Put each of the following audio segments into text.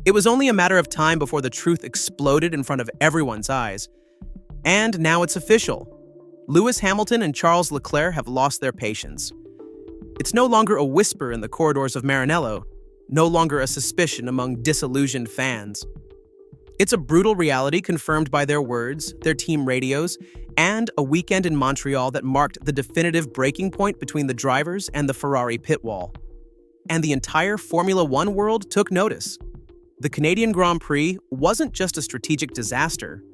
It was only a matter of time before the truth exploded in front of everyone's eyes. And now it's official. Lewis Hamilton and Charles Leclerc have lost their patience. It's no longer a whisper in the corridors of Maranello, no longer a suspicion among disillusioned fans. It's a brutal reality confirmed by their words, their team radios, and a weekend in Montreal that marked the definitive breaking point between the drivers and the Ferrari pit wall. And the entire Formula One world took notice. The Canadian Grand Prix wasn't just a strategic disaster.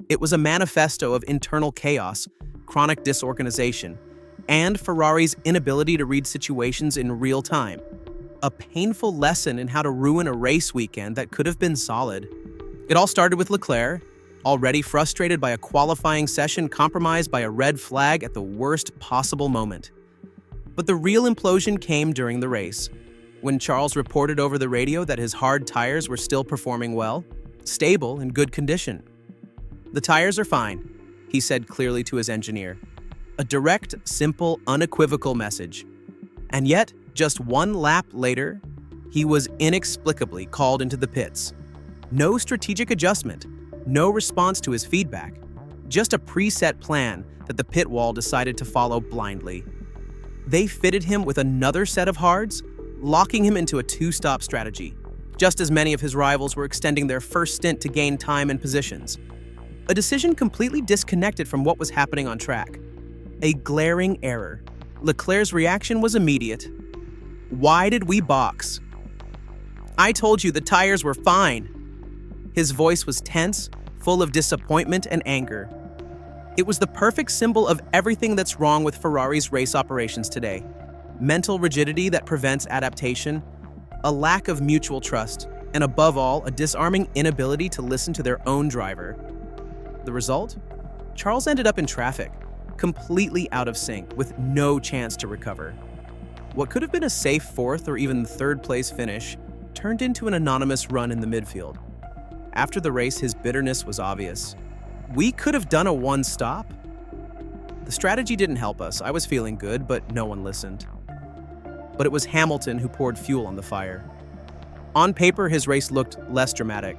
It was a manifesto of internal chaos, chronic disorganization, and Ferrari's inability to read situations in real time. A painful lesson in how to ruin a race weekend that could have been solid. It all started with Leclerc, already frustrated by a qualifying session compromised by a red flag at the worst possible moment. But the real implosion came during the race, when Charles reported over the radio that his hard tires were still performing well, stable and good condition. "The tires are fine," he said clearly to his engineer. A direct, simple, unequivocal message. And yet, just one lap later, he was inexplicably called into the pits. No strategic adjustment, no response to his feedback, just a preset plan that the pit wall decided to follow blindly. They fitted him with another set of hards, locking him into a two-stop strategy, just as many of his rivals were extending their first stint to gain time and positions. A decision completely disconnected from what was happening on track. A glaring error. Leclerc's reaction was immediate. "Why did we box? I told you the tires were fine." His voice was tense, full of disappointment and anger. It was the perfect symbol of everything that's wrong with Ferrari's race operations today. Mental rigidity that prevents adaptation, a lack of mutual trust, and above all, a disarming inability to listen to their own driver. The result? Charles ended up in traffic, completely out of sync, with no chance to recover. What could have been a safe fourth or even third-place finish turned into an anonymous run in the midfield. After the race, his bitterness was obvious. "We could have done a one-stop." The strategy didn't help us. I was feeling good, but no one listened. But it was Hamilton who poured fuel on the fire. On paper, his race looked less dramatic,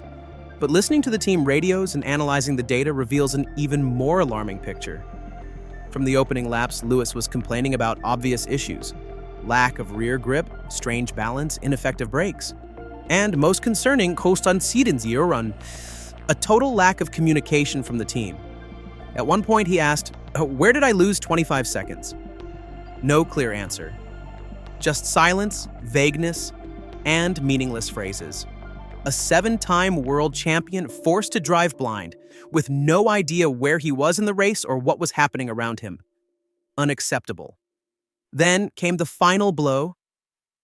but listening to the team radios and analyzing the data reveals an even more alarming picture. From the opening laps, Lewis was complaining about obvious issues: lack of rear grip, strange balance, ineffective brakes. And most concerning, Konstantinsjören, a total lack of communication from the team. At one point he asked, "Where did I lose 25 seconds?" No clear answer. Just silence, vagueness, and meaningless phrases. A 7-time world champion forced to drive blind, with no idea where he was in the race or what was happening around him. Unacceptable. Then came the final blow.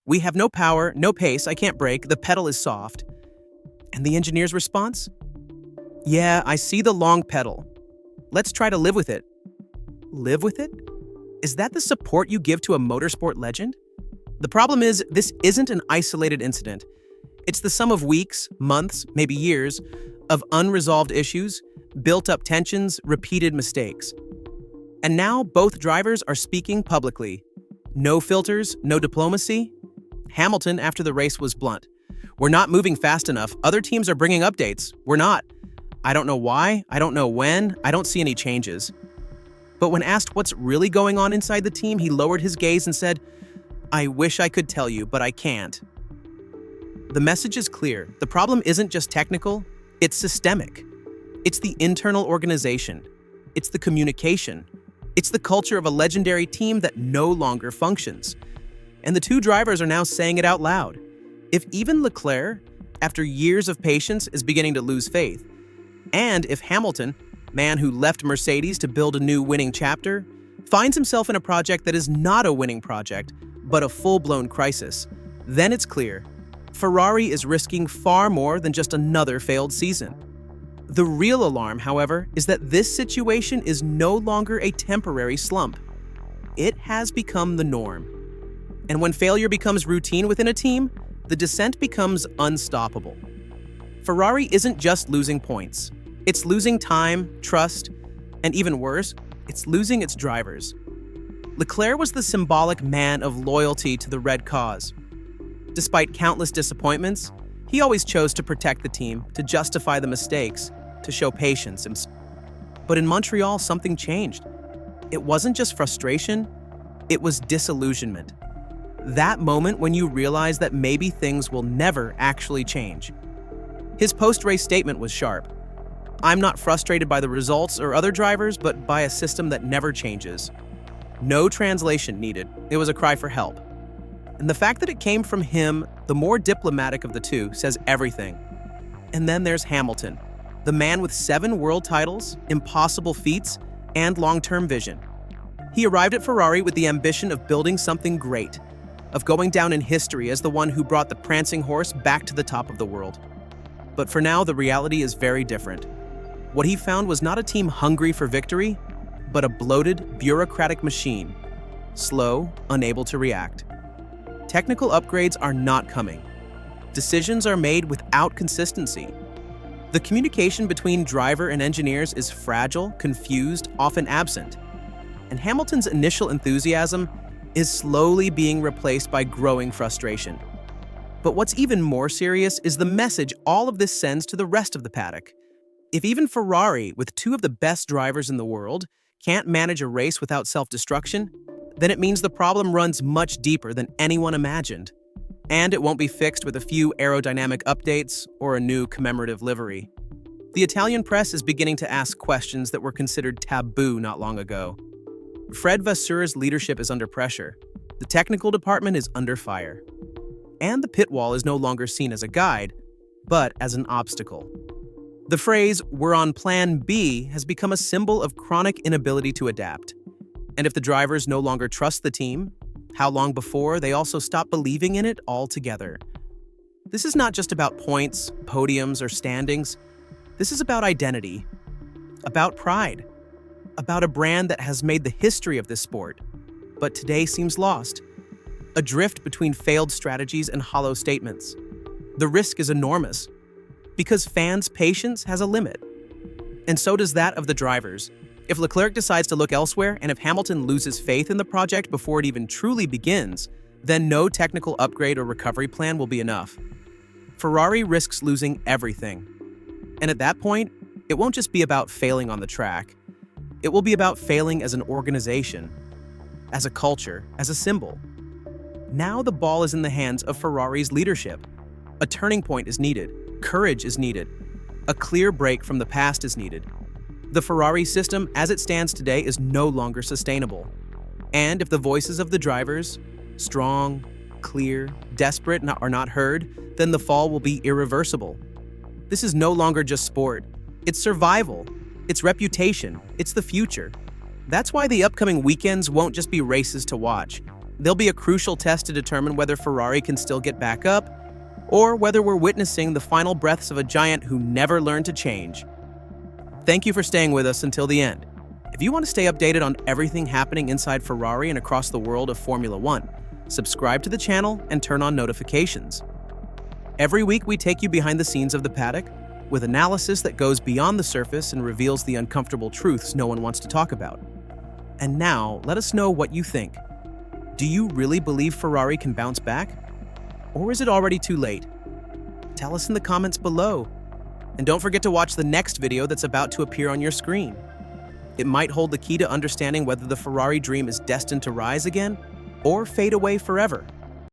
"We have no power, no pace, I can't brake, the pedal is soft." And the engineer's response? "Yeah, I see the long pedal. Let's try to live with it." Live with it? Is that the support you give to a motorsport legend? The problem is, this isn't an isolated incident. It's the sum of weeks, months, maybe years, of unresolved issues, built-up tensions, repeated mistakes. And now both drivers are speaking publicly. No filters, no diplomacy. Hamilton, after the race, was blunt. "We're not moving fast enough. Other teams are bringing updates. We're not. I don't know why. I don't know when. I don't see any changes." But when asked what's really going on inside the team, he lowered his gaze and said, "I wish I could tell you, but I can't." The message is clear. The problem isn't just technical, it's systemic. It's the internal organization. It's the communication. It's the culture of a legendary team that no longer functions. And the two drivers are now saying it out loud. If even Leclerc, after years of patience, is beginning to lose faith, and if Hamilton, man who left Mercedes to build a new winning chapter, finds himself in a project that is not a winning project, but a full-blown crisis, then it's clear. Ferrari is risking far more than just another failed season. The real alarm, however, is that this situation is no longer a temporary slump. It has become the norm. And when failure becomes routine within a team, the descent becomes unstoppable. Ferrari isn't just losing points. It's losing time, trust, and even worse, it's losing its drivers. Leclerc was the symbolic man of loyalty to the red cause. Despite countless disappointments, He always chose to protect the team, to justify the mistakes, to show patience. But in Montreal, something changed. It wasn't just frustration, it was disillusionment. That moment when you realize that maybe things will never actually change. His post-race statement was sharp. "I'm not frustrated by the results or other drivers, but by a system that never changes." No translation needed. It was a cry for help. And the fact that it came from him, the more diplomatic of the two, says everything. And then there's Hamilton, the man with 7 world titles, impossible feats, and long-term vision. He arrived at Ferrari with the ambition of building something great, of going down in history as the one who brought the Prancing Horse back to the top of the world. But for now, the reality is very different. What he found was not a team hungry for victory, but a bloated, bureaucratic machine, slow, unable to react. Technical upgrades are not coming. Decisions are made without consistency. The communication between driver and engineers is fragile, confused, often absent. And Hamilton's initial enthusiasm is slowly being replaced by growing frustration. But what's even more serious is the message all of this sends to the rest of the paddock. If even Ferrari, with 2 of the best drivers in the world, can't manage a race without self-destruction, then it means the problem runs much deeper than anyone imagined. And it won't be fixed with a few aerodynamic updates or a new commemorative livery. The Italian press is beginning to ask questions that were considered taboo not long ago. Fred Vasseur's leadership is under pressure. The technical department is under fire. And the pit wall is no longer seen as a guide, but as an obstacle. The phrase, "we're on plan B," has become a symbol of chronic inability to adapt. And if the drivers no longer trust the team, how long before they also stop believing in it altogether? This is not just about points, podiums, or standings. This is about identity, about pride, about a brand that has made the history of this sport, but today seems lost. Adrift between failed strategies and hollow statements. The risk is enormous, because fans' patience has a limit. And so does that of the drivers. If Leclerc decides to look elsewhere, and if Hamilton loses faith in the project before it even truly begins, then no technical upgrade or recovery plan will be enough. Ferrari risks losing everything. And at that point, it won't just be about failing on the track. It will be about failing as an organization, as a culture, as a symbol. Now the ball is in the hands of Ferrari's leadership. A turning point is needed. Courage is needed. A clear break from the past is needed. The Ferrari system, as it stands today, is no longer sustainable. And if the voices of the drivers, strong, clear, desperate, are not heard, then the fall will be irreversible. This is no longer just sport. It's survival. It's reputation. It's the future. That's why the upcoming weekends won't just be races to watch. They'll be a crucial test to determine whether Ferrari can still get back up, or whether we're witnessing the final breaths of a giant who never learned to change. Thank you for staying with us until the end. If you want to stay updated on everything happening inside Ferrari and across the world of Formula One, subscribe to the channel and turn on notifications. Every week we take you behind the scenes of the paddock with analysis that goes beyond the surface and reveals the uncomfortable truths no one wants to talk about. And now, let us know what you think. Do you really believe Ferrari can bounce back? Or is it already too late? Tell us in the comments below. And don't forget to watch the next video that's about to appear on your screen. It might hold the key to understanding whether the Ferrari dream is destined to rise again or fade away forever.